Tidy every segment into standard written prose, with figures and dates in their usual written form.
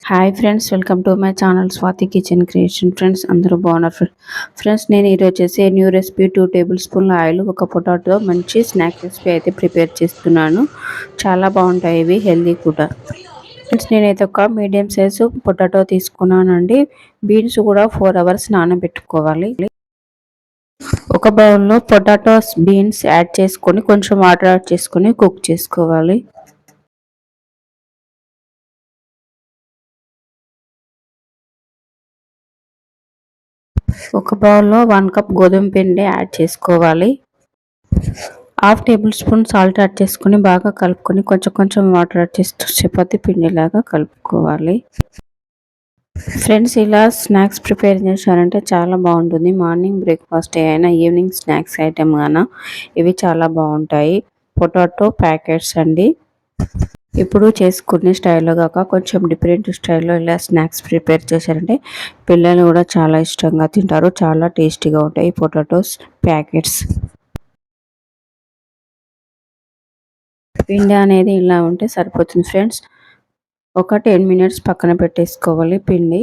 Hi friends, welcome to my channel Swathi kitchen creation. Friends అందరూ బాగున్నారు friends. నేను ఈరోజు వచ్చేసి న్యూ రెసిపీ 2 టేబుల్ స్పూన్ల ఆయిల్, ఒక పొటాటో మంచి స్నాక్ రెసిపీ అయితే ప్రిపేర్ చేస్తున్నాను. చాలా బాగుంటాయి, ఇవి హెల్దీ కూడా. ఫ్రెండ్స్ నేనైతే ఒక మీడియం సైజు పొటాటో తీసుకున్నానండి. బీన్స్ కూడా 4 అవర్స్ నానబెట్టుకోవాలి. ఒక బౌల్లో పొటాటోస్ బీన్స్ యాడ్ చేసుకొని కొంచెం వాటర్ యాడ్ చేసుకొని కుక్ చేసుకోవాలి. ఒక బౌల్లో 1 కప్ గోధుమ పిండి యాడ్ చేసుకోవాలి. Half table spoon salt add చేసుకొని బాగా కలుపుకొని కొంచెం కొంచెం వాటర్ యాడ్ చేస్తూ చపాతీ పిండిలాగా కలుపుకోవాలి. ఫ్రెండ్స్ ఇలా స్నాక్స్ ప్రిపేర్ చేశారంటే చాలా బాగుంటుంది. మార్నింగ్ బ్రేక్ఫాస్ట్ అయినా ఈవినింగ్ స్నాక్స్ ఐటమ్ అయినా ఇవి చాలా బాగుంటాయి. పొటాటో ప్యాకెట్స్ అండి. ఇప్పుడు చేసుకునే స్టైల్లో కాక కొంచెం డిఫరెంట్ స్టైల్లో ఇలా స్నాక్స్ ప్రిపేర్ చేశారంటే పిల్లలు కూడా చాలా ఇష్టంగా తింటారు. చాలా టేస్టీగా ఉంటాయి పొటాటోస్ ప్యాకెట్స్. పిండి అనేది ఇలా ఉంటే సరిపోతుంది ఫ్రెండ్స్. ఒక 10 మినిట్స్ పక్కన పెట్టేసుకోవాలి పిండి.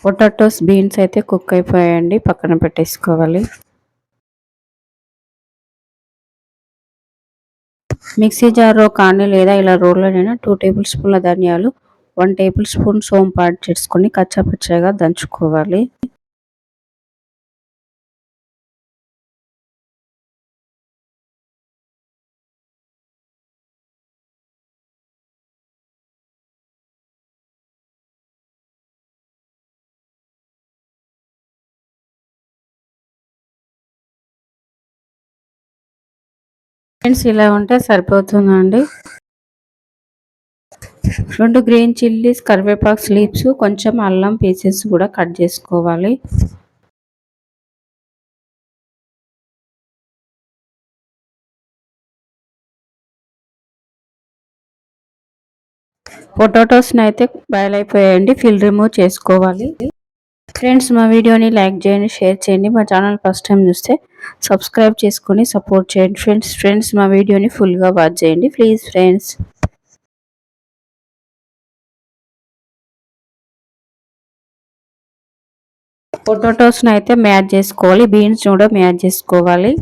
పొటాటోస్ బీన్స్ అయితే కుక్ అయిపోయాయండి, పక్కన పెట్టేసుకోవాలి. మిక్సీ జార్లో కానీ లేదా ఇలా రోల్లోనైనా 2 టేబుల్ స్పూన్ల ధనియాలు, 1 టేబుల్ స్పూన్ సోంపు యాడ్ చేసుకొని కచ్చాపచ్చాగా దంచుకోవాలి. ఫ్రెండ్స్ ఇలా ఉంటే సరిపోతుందండి. 2 గ్రీన్ చిల్లీస్, కరివేపాకు లీవ్స్, కొంచెం అల్లం పీసెస్ కూడా కట్ చేసుకోవాలి. పొటాటోస్ని అయితే బాయిల్ అయిపోయాయండి, ఫిల్ రిమూవ్ చేసుకోవాలి. ఫ్రెండ్స్ మా వీడియోని లైక్ చేయండి, షేర్ చేయండి. మా ఛానల్ ఫస్ట్ టైం చూస్తే సబ్స్క్రైబ్ చేసుకొని సపోర్ట్ చేయండి ఫ్రెండ్స్ మా వీడియోని ఫుల్గా వాచ్ చేయండి ప్లీజ్ ఫ్రెండ్స్. పొటాటోస్ని అయితే మ్యాచ్ చేసుకోవాలి, బీన్స్ కూడా మ్యాచ్ చేసుకోవాలి.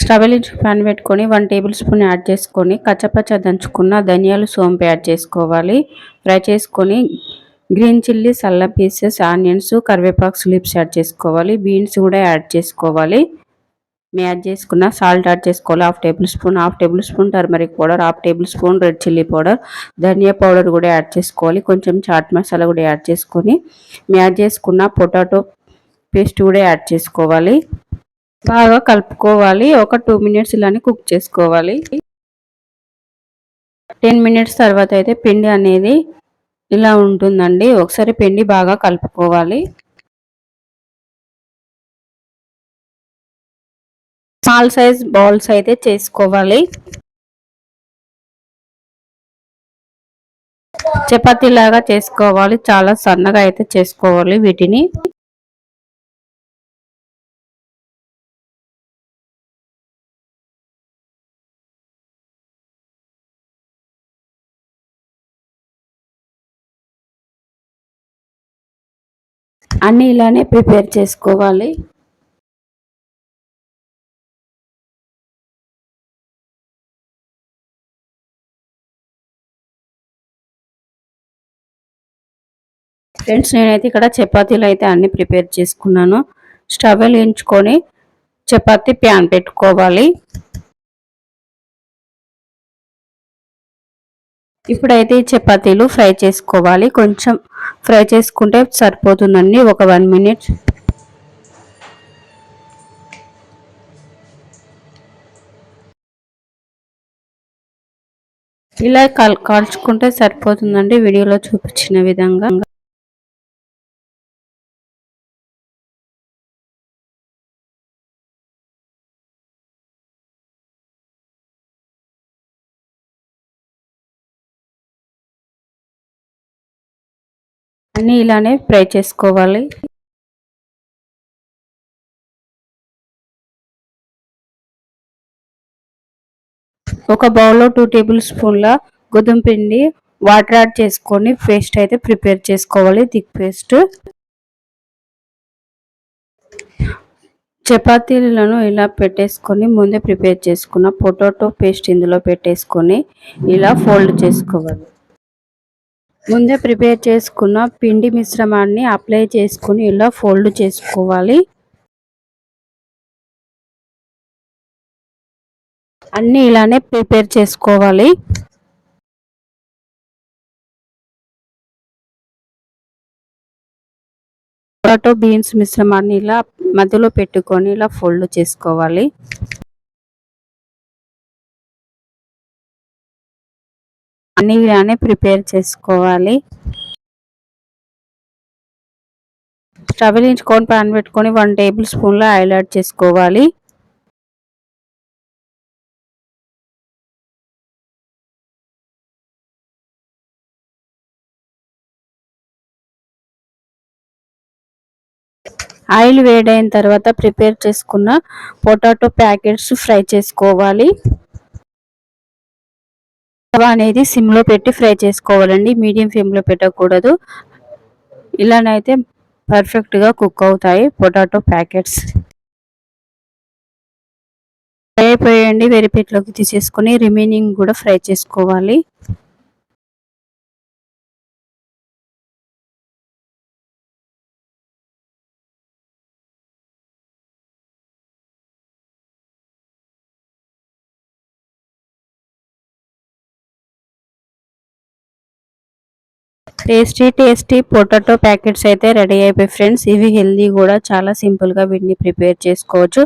స్టవ్ వెలిగించి పాన్ పెట్టుకొని 1 టేబుల్ స్పూన్ యాడ్ చేసుకొని కచ్చపచ్చ దంచుకున్న ధనియాలు, సోంపు యాడ్ చేసుకోవాలి. ఫ్రై చేసుకొని గ్రీన్ చిల్లీస్, అల్లం పీసెస్, ఆనియన్స్, కరివేపాకు లీవ్స్ యాడ్ చేసుకోవాలి. బీన్స్ కూడా యాడ్ చేసుకోవాలి. మ్యాచ్ చేసుకున్న సాల్ట్ యాడ్ చేసుకోవాలి. Half tablespoon turmeric powder, half tablespoon red chilli powder, ధనియా పౌడర్ కూడా యాడ్ చేసుకోవాలి. కొంచెం చాట్ మసాలా కూడా యాడ్ చేసుకొని మ్యాచ్ చేసుకున్న పొటాటో పేస్ట్ కూడా యాడ్ చేసుకోవాలి. బాగా కలుపుకోవాలి. ఒక 2 మినిట్స్ ఇలానే కుక్ చేసుకోవాలి. 10 మినిట్స్ తర్వాత అయితే పిండి అనేది ఇలా ఉంటుందండి. ఒకసారి పిండి బాగా కలుపుకోవాలి. స్మాల్ సైజ్ బౌల్స్ అయితే చేసుకోవాలి. చపాతీ లాగా చేసుకోవాలి, చాలా సన్నగా అయితే చేసుకోవాలి వీటిని. అన్నీ ఇలానే ప్రిపేర్ చేసుకోవాలి. ఫ్రెండ్స్ నేనైతే ఇక్కడ చపాతీలు అయితే అన్ని ప్రిపేర్ చేసుకున్నాను. స్టవ్ వెలిగించుకొని చపాతీ ప్యాన్ పెట్టుకోవాలి. ఇప్పుడైతే ఈ చపాతీలు ఫ్రై చేసుకోవాలి. కొంచెం ఫ్రై చేసుకుంటే సరిపోతుందండి. ఒక 1 మినిట్. ఇలా కాల్చుకుంటే సరిపోతుందండి, వీడియోలో చూపించిన విధంగా. అన్నీ ఇలానే ఫ్రై చేసుకోవాలి. ఒక బౌల్లో 2 టేబుల్ స్పూన్ల గోధుమ పిండి వాటర్ యాడ్ చేసుకొని పేస్ట్ అయితే ప్రిపేర్ చేసుకోవాలి, థిక్ పేస్ట్. చపాతీలను ఇలా పెట్టేసుకొని ముందే ప్రిపేర్ చేసుకున్న పొటాటో పేస్ట్ ఇందులో పెట్టేసుకొని ఇలా ఫోల్డ్ చేసుకోవాలి. ముందే ప్రిపేర్ చేసుకున్న పిండి మిశ్రమాన్ని అప్లై చేసుకొని ఇలా ఫోల్డ్ చేసుకోవాలి. అన్నీ ఇలానే ప్రిపేర్ చేసుకోవాలి. పొటాటో బీన్స్ మిశ్రమాన్ని ఇలా మధ్యలో పెట్టుకొని ఇలా ఫోల్డ్ చేసుకోవాలి. అన్నీ ఇలానే ప్రిపేర్ చేసుకోవాలి. స్టవ్ వెలిగించుకొని పాన్ పెట్టుకొని 1 టేబుల్ స్పూన్ల ఆయిల్ యాడ్ చేసుకోవాలి. ఆయిల్ వేడైన తర్వాత ప్రిపేర్ చేసుకున్న పొటాటో ప్యాకెట్స్ ఫ్రై చేసుకోవాలి. స్టవ్ అనేది సిమ్లో పెట్టి ఫ్రై చేసుకోవాలండి, మీడియం ఫ్లేమ్లో పెట్టకూడదు. ఇలానైతే పర్ఫెక్ట్గా కుక్ అవుతాయి పొటాటో ప్యాకెట్స్. ఫ్రై అయిపోయండి, వేరే ప్లేట్లోకి తీసేసుకొని రిమైనింగ్ కూడా ఫ్రై చేసుకోవాలి. టేస్టీ పొటాటో ప్యాకెట్స్ అయితే రెడీ అయిపోయి ఫ్రెండ్స్. ఇవి హెల్దీ కూడా, చాలా సింపుల్గా వీటిని ప్రిపేర్ చేసుకోవచ్చు.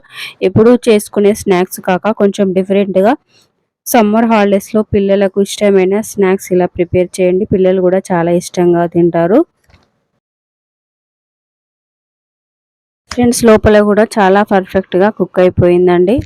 ఎప్పుడు చేసుకునే స్నాక్స్ కాక కొంచెం డిఫరెంట్గా సమ్మర్ హాలిడేస్లో పిల్లలకు ఇష్టమైన స్నాక్స్ ఇలా ప్రిపేర్ చేయండి, పిల్లలు కూడా చాలా ఇష్టంగా తింటారు ఫ్రెండ్స్. లోపల కూడా చాలా పర్ఫెక్ట్గా కుక్ అయిపోయిందండి.